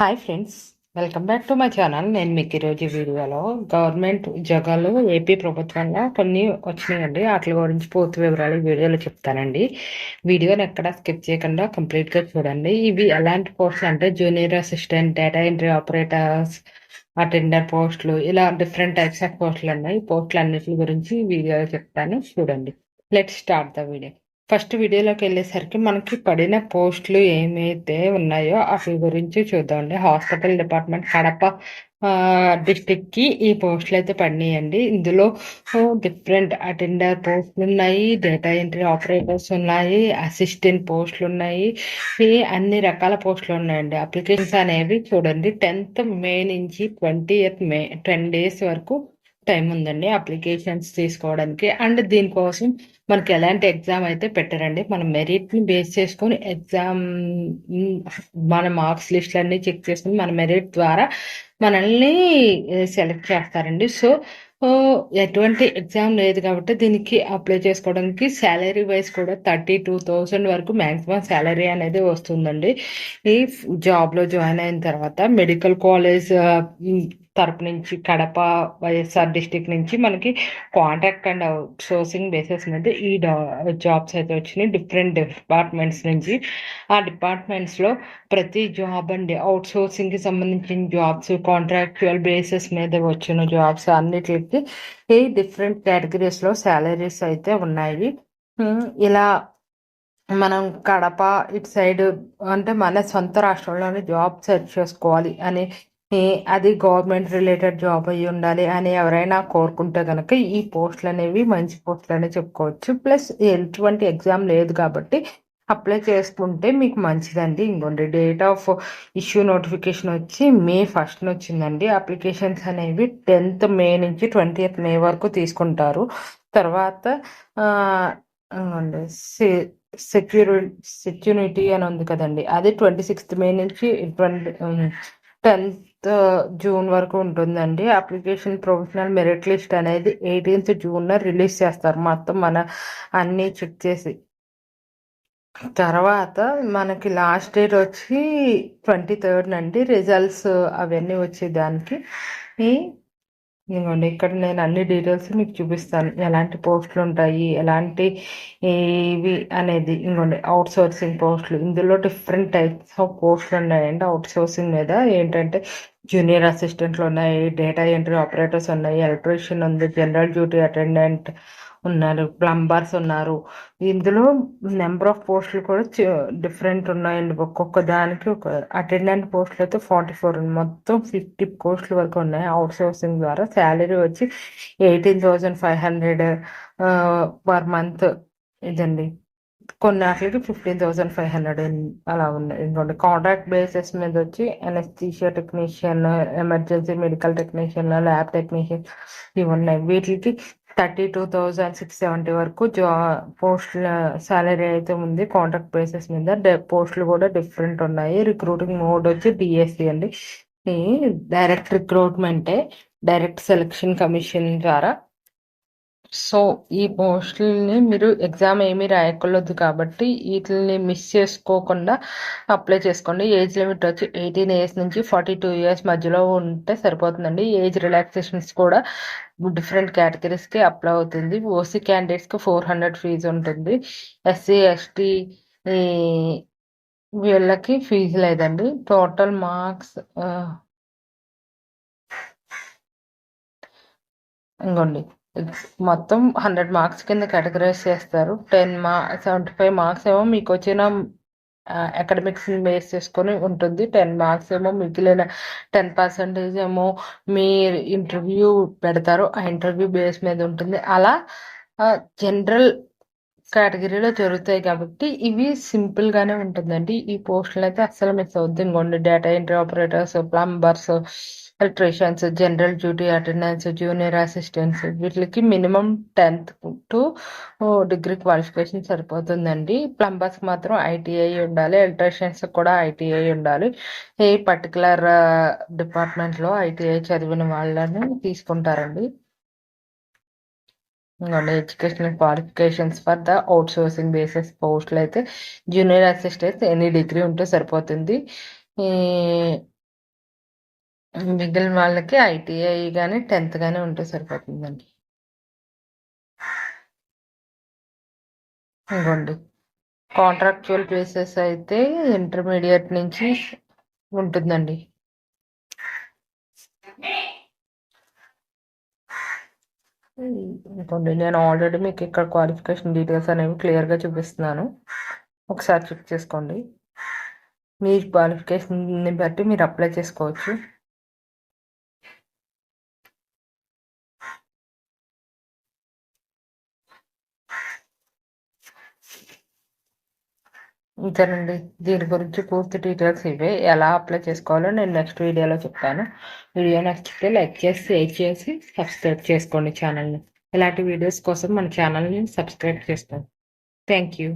Hi friends, welcome back to my channel. నేను మీకు ఈరోజు వీడియోలో గవర్నమెంట్ ఉద్యోగాలు ఏపీ ప్రభుత్వంలో కొన్ని వచ్చినాయండి. వాటి గురించి పూర్తి వివరాలు ఈ వీడియోలో చెప్తానండి. వీడియోని ఎక్కడ స్కిప్ చేయకుండా కంప్లీట్గా చూడండి. ఇవి ఎలాంటి పోస్టులు అంటే junior assistant, data entry operators, attender పోస్టులు, ఇలా డిఫరెంట్ టైప్స్ ఆఫ్ పోస్టులు ఉన్నాయి. ఈ పోస్టులు అన్నిటి గురించి ఈ వీడియోలో చెప్తాను, చూడండి. Let start the video. First వీడియోలోకి వెళ్ళేసరికి మనకి పడిన పోస్టులు ఏమైతే ఉన్నాయో వాటి గురించి చూద్దామండి. హాస్పిటల్ డిపార్ట్మెంట్ కడప డిస్టిక్ కి ఈ పోస్టులు అయితే పడినాయండి. ఇందులో డిఫరెంట్ అటెండర్ పోస్టులు ఉన్నాయి, డేటా ఎంట్రీ ఆపరేటర్స్ ఉన్నాయి, అసిస్టెంట్ పోస్టులు ఉన్నాయి, అన్ని రకాల పోస్టులు ఉన్నాయండి. అప్లికేషన్స్ అనేవి చూడండి, 10th మే నుంచి 20th మే 10 days వరకు టైం ఉందండి అప్లికేషన్స్ తీసుకోవడానికి. అండ్ దీనికోసం మనకి ఎలాంటి ఎగ్జామ్ అయితే పెట్టారండి. మనం మెరిట్ని బేస్ చేసుకొని ఎగ్జామ్, మన మార్క్స్ లిస్టులన్నీ చెక్ చేసుకుని మన మెరిట్ ద్వారా మనల్ని సెలెక్ట్ చేస్తారండి. సో ఎటువంటి ఎగ్జామ్ లేదు కాబట్టి దీనికి అప్లై చేసుకోవడానికి శాలరీ వైజ్ కూడా 32,000 వరకు మ్యాక్సిమం శాలరీ అనేది వస్తుందండి. ఈ జాబ్లో జాయిన్ అయిన తర్వాత మెడికల్ కాలేజ్ తరపు నుంచి కడప వైఎస్ఆర్ డిస్టిక్ నుంచి మనకి contract and out sourcing basis మీద ఈ జాబ్స్ అయితే వచ్చినాయి డిఫరెంట్ డిపార్ట్మెంట్స్ నుంచి. ఆ డిపార్ట్మెంట్స్లో ప్రతి జాబ్ అండి, అవుట్ సోర్సింగ్కి సంబంధించిన జాబ్స్, కాంట్రాక్చువల్ బేసిస్ మీద వచ్చిన జాబ్స్ అన్నిటికి ఈ డిఫరెంట్ కేటగిరీస్లో శాలరీస్ అయితే ఉన్నాయి. ఇలా మనం కడప ఇటు సైడ్ అంటే మన సొంత రాష్ట్రంలోనే జాబ్ సెర్చ్ చేసుకోవాలి అని, అది గవర్నమెంట్ రిలేటెడ్ జాబ్ అయ్యి ఉండాలి అని ఎవరైనా కోరుకుంటే కనుక ఈ పోస్టులు అనేవి మంచి పోస్టులు అనే చెప్పుకోవచ్చు. ప్లస్ ఎటువంటి ఎగ్జామ్ లేదు కాబట్టి అప్లై చేసుకుంటే మీకు మంచిదండి. ఇంకోండి, డేట్ ఆఫ్ ఇష్యూ నోటిఫికేషన్ వచ్చి మే 1st వచ్చిందండి. అప్లికేషన్స్ అనేవి 10th మే నుంచి 20th మే వరకు తీసుకుంటారు. తర్వాత సెక్యూరిటీ అని ఉంది కదండి, అది 26th మే నుంచి 10th జూన్ వరకు ఉంటుందండి. అప్లికేషన్ ప్రొఫెషనల్ మెరిట్ లిస్ట్ అనేది 18th జూన్ రిలీజ్ చేస్తారు, మొత్తం మన అన్ని చెక్ చేసి. తర్వాత మనకి లాస్ట్ డేట్ వచ్చి 23rd అండి. రిజల్ట్స్ అవన్నీ వచ్చేదానికి ఇదిగోండి, ఇక్కడ నేను అన్ని డీటెయిల్స్ మీకు చూపిస్తాను, ఎలాంటి పోస్టులు ఉంటాయి, ఎలాంటి ఇవి అనేది. ఇంకోండి, అవుట్ సోర్సింగ్ పోస్టులు, ఇందులో డిఫరెంట్ టైప్స్ ఆఫ్ పోస్టులు ఉన్నాయండి. అవుట్ సోర్సింగ్ మీద ఏంటంటే జూనియర్ అసిస్టెంట్లు ఉన్నాయి, డేటా ఎంట్రీ ఆపరేటర్స్ ఉన్నాయి, ఎలక్ట్రీషియన్ ఉంది, జనరల్ డ్యూటీ అటెండెంట్ ఉన్నారు, ప్లంబర్స్ ఉన్నారు. ఇందులో నెంబర్ ఆఫ్ పోస్టులు కూడా డిఫరెంట్ ఉన్నాయండి. ఒక్కొక్క దానికి ఒక అటెండెంట్ పోస్టులు అయితే 44, మొత్తం 50 పోస్టుల వరకు ఉన్నాయి. అవుట్ సోర్సింగ్ ద్వారా శాలరీ వచ్చి 18,500 పర్ మంత్ ఇదండి. కొన్ని వాటికి 15,500 అలా ఉన్నాయి. ఇంకోటి కాంట్రాక్ట్ బేసిస్ మీద వచ్చి anaesthesia technician, emergency medical technician, lab technician ఇవి ఉన్నాయి. వీటికి 32,670 వరకు పోస్టుల శాలరీ అయితే ఉంది కాంట్రాక్ట్ బేసిస్ మీద. పోస్టులు కూడా డిఫరెంట్ ఉన్నాయి. రిక్రూటింగ్ మోడ్ వచ్చి డిఎస్సి అండి, డైరెక్ట్ రిక్రూట్మెంటే, డైరెక్ట్ సెలక్షన్ కమిషన్ ద్వారా. సో ఈ పోస్టుల్ని మీరు ఎగ్జామ్ ఏమీ రాయకూడదు కాబట్టి వీటిని మిస్ చేసుకోకుండా అప్లై చేసుకోండి. ఏజ్ లిమిట్ వచ్చి 18 years నుంచి 42 years మధ్యలో ఉంటే సరిపోతుందండి. ఏజ్ రిలాక్సేషన్స్ కూడా డిఫరెంట్ కేటగిరీస్కి అప్లై అవుతుంది. ఓసీ క్యాండిడేట్స్కి 400 ఫీజు ఉంటుంది. ఎస్సీ ఎస్టీ వీళ్ళకి ఫీజు లేదండి. టోటల్ మార్క్స్ ఇంకోండి, మొత్తం 100 మార్క్స్ కింద కేటగరైజ్ చేస్తారు. 75 మార్క్స్ ఏమో మీకు వచ్చిన అకాడమిక్స్ బేస్ చేసుకొని ఉంటుంది. 10 మార్క్స్ ఏమో మిగిలిన 10% ఏమో మీ ఇంటర్వ్యూ పెడతారు, ఆ ఇంటర్వ్యూ బేస్ మీద ఉంటుంది. అలా జనరల్ కేటగిరీలో జరుగుతాయి కాబట్టి ఇవి సింపుల్ గానే ఉంటుందండి. ఈ పోస్టులు అయితే అస్సలు మిస్ అవుద్ది. ఇంకోండి, data entry operators, plumbers, electricians, general duty attendance, junior assistants, వీటికి minimum 10th to degree qualification సరిపోతుందండి. ప్లంబర్స్ మాత్రం ఐటీఐ ఉండాలి, ఎలక్ట్రీషియన్స్ కూడా ఐటీఐ ఉండాలి. ఏ పర్టికులర్ డిపార్ట్మెంట్లో ఐటీఐ చదివిన వాళ్ళని తీసుకుంటారండి. Educational qualifications for the outsourcing basis పోస్టులు అయితే జూనియర్ అసిస్టెంట్స్ ఎనీ డిగ్రీ ఉంటే సరిపోతుంది. మిగిలిన వాళ్ళకి ఐటీఐ కానీ 10th కానీ ఉంటే సరిపోతుందండి. ఇదిగోండి, కాంట్రాక్చువల్ బేసిస్ అయితే ఇంటర్మీడియట్ నుంచి ఉంటుందండి. ఇంకోండి, నేను ఆల్రెడీ మీకు ఇక్కడ క్వాలిఫికేషన్ డీటెయిల్స్ అనేవి క్లియర్గా చూపిస్తున్నాను, ఒకసారి చెక్ చేసుకోండి. మీ క్వాలిఫికేషన్ని బట్టి మీరు అప్లై చేసుకోవచ్చు. ఇంతేనండి, దీని గురించి పూర్తి డీటెయిల్స్ ఇవే. ఎలా అప్లై చేసుకోవాలో నేను నెక్స్ట్ వీడియోలో చెప్తాను. వీడియో నచ్చితే లైక్ చేసి, షేర్ చేసి, సబ్స్క్రైబ్ చేసుకోండి ఛానల్ని. ఇలాంటి వీడియోస్ కోసం మన ఛానల్ని సబ్స్క్రైబ్ చేసుకోండి. Thank you.